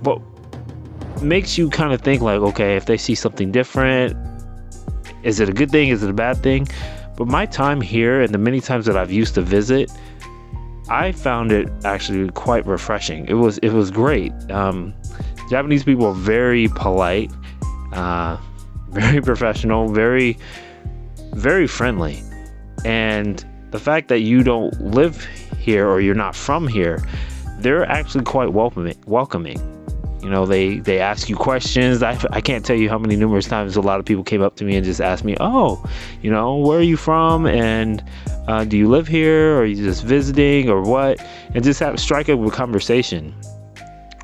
but makes you kind of think like, okay, if they see something different, is it a good thing? Is it a bad thing? But my time here and the many times that I've used to visit, I found it actually quite refreshing. It was great. Japanese people are very polite, very professional, very, very friendly. And the fact that you don't live here or you're not from here, they're actually quite welcoming. You know, they ask you questions. I can't tell you how many numerous times a lot of people came up to me and just asked me, oh, you know, where are you from? And do you live here? Or are you just visiting or what? And just strike up a conversation.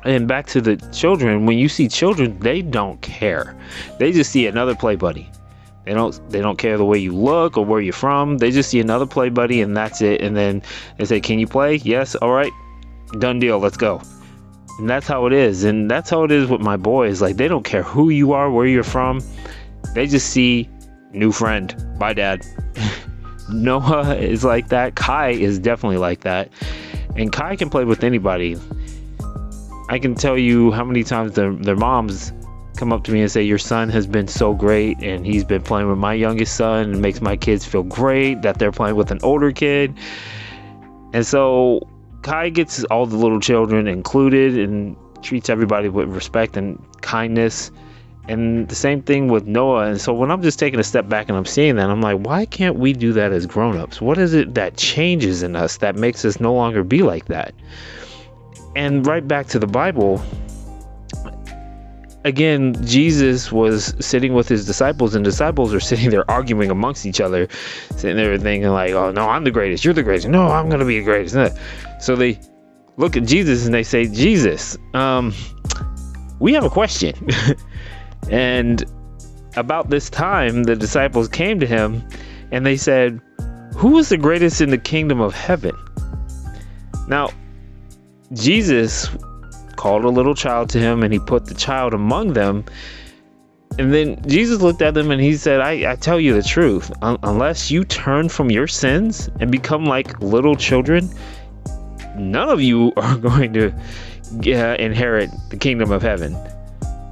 And back to the children, when you see children, they don't care. They just see another play buddy. They don't care the way you look or where you're from. They just see another play buddy and that's it. And then they say, can you play? Yes. All right. Done deal. Let's go. And that's how it is. And that's how it is with my boys. Like, they don't care who you are, where you're from. They just see new friend. Bye, Dad. Noah is like that. Kai is definitely like that. And Kai can play with anybody. I can tell you how many times their moms come up to me and say, your son has been so great, and he's been playing with my youngest son, and it makes my kids feel great that they're playing with an older kid. And so Kai gets all the little children included and treats everybody with respect and kindness. And the same thing with Noah. And so when I'm just taking a step back and I'm seeing that, I'm like, why can't we do that as grown-ups? What is it that changes in us that makes us no longer be like that? And right back to the Bible, again, Jesus was sitting with his disciples, and disciples are sitting there arguing amongst each other, sitting there thinking like, oh, no, I'm the greatest. You're the greatest. No, I'm going to be the greatest. So they look at Jesus and they say, Jesus, we have a question. And about this time, the disciples came to him and they said, who is the greatest in the kingdom of heaven? Now, Jesus called a little child to him and he put the child among them. And then Jesus looked at them and he said, I tell you the truth, unless you turn from your sins and become like little children, none of you are going to inherit the kingdom of heaven.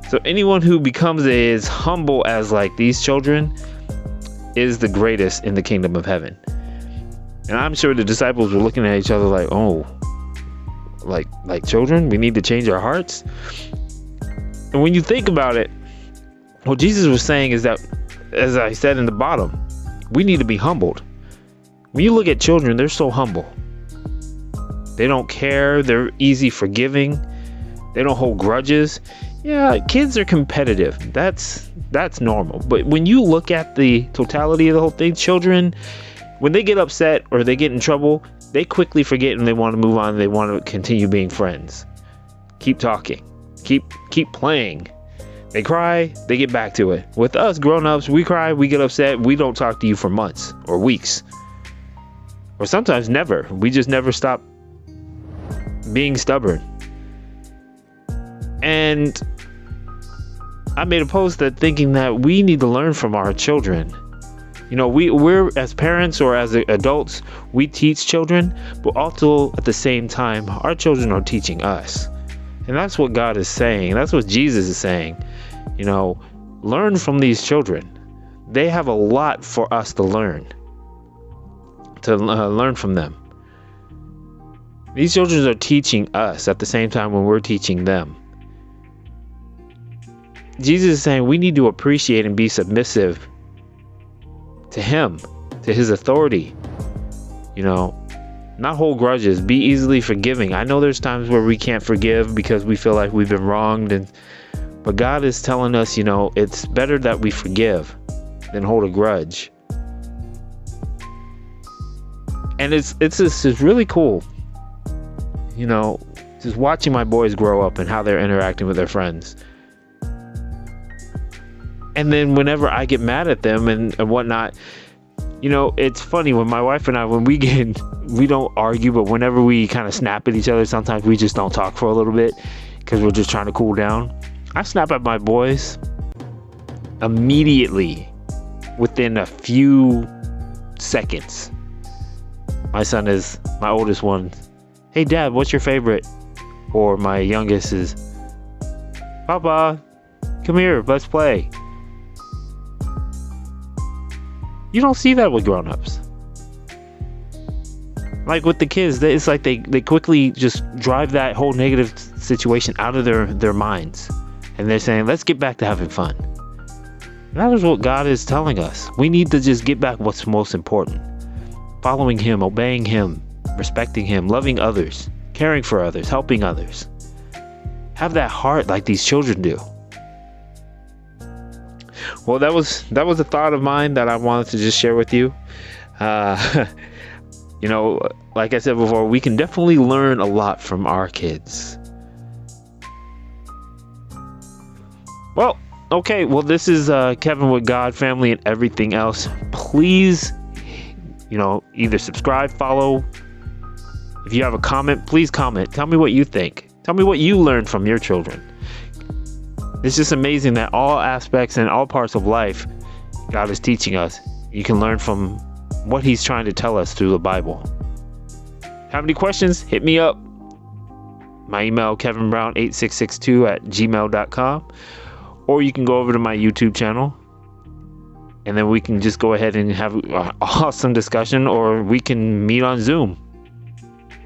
So anyone who becomes as humble as like these children is the greatest in the kingdom of heaven. And I'm sure the disciples were looking at each other like, oh, like children, we need to change our hearts. And when you think about it, what Jesus was saying is that, as I said in the bottom, we need to be humbled. When you look at children, they're so humble. They don't care. They're easy forgiving. They don't hold grudges. Yeah, kids are competitive. That's normal. But when you look at the totality of the whole thing, children, when they get upset or they get in trouble, they quickly forget and they want to move on. They want to continue being friends. Keep talking. Keep playing. They cry, they get back to it. With us grown-ups, we cry, we get upset, we don't talk to you for months or weeks. Or sometimes never. We just never stop being stubborn. And I made a post that thinking that we need to learn from our children. You know, we're as parents or as adults, we teach children, but also at the same time, our children are teaching us. And that's what God is saying. That's what Jesus is saying. You know, learn from these children. They have a lot for us to learn from them. These children are teaching us at the same time when we're teaching them. Jesus is saying we need to appreciate and be submissive to him, to his authority. You know, not hold grudges, be easily forgiving. I know there's times where we can't forgive because we feel like we've been wronged, but God is telling us, you know, it's better that we forgive than hold a grudge. And it's really cool, you know, just watching my boys grow up and how they're interacting with their friends. And then whenever I get mad at them and whatnot, you know, it's funny when my wife and I, when we don't argue, but whenever we kind of snap at each other, sometimes we just don't talk for a little bit because we're just trying to cool down. I snap at my boys immediately within a few seconds. My son is my oldest one. Hey, Dad, what's your favorite? Or my youngest is, Papa, come here, let's play. You don't see that with grown-ups. Like with the kids, it's like they quickly just drive that whole negative situation out of their minds. And they're saying, let's get back to having fun. That is what God is telling us. We need to just get back what's most important. Following Him, obeying Him, respecting Him, loving others, caring for others, helping others. Have that heart like these children do. Well, that was a thought of mine that I wanted to just share with you. You know, like I said before, we can definitely learn a lot from our kids. Well, okay. Well, this is Kevin with God, Family, and Everything Else. Please, either subscribe, follow. If you have a comment, please comment. Tell me what you think. Tell me what you learned from your children. It's just amazing that all aspects and all parts of life God is teaching us. You can learn from what He's trying to tell us through the Bible. Have any questions? Hit me up. My email, kevinbrown8662@gmail.com. Or you can go over to my YouTube channel. And then we can just go ahead and have an awesome discussion. Or we can meet on Zoom.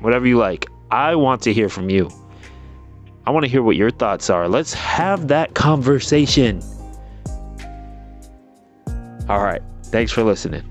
Whatever you like. I want to hear from you. I want to hear what your thoughts are. Let's have that conversation. All right. Thanks for listening.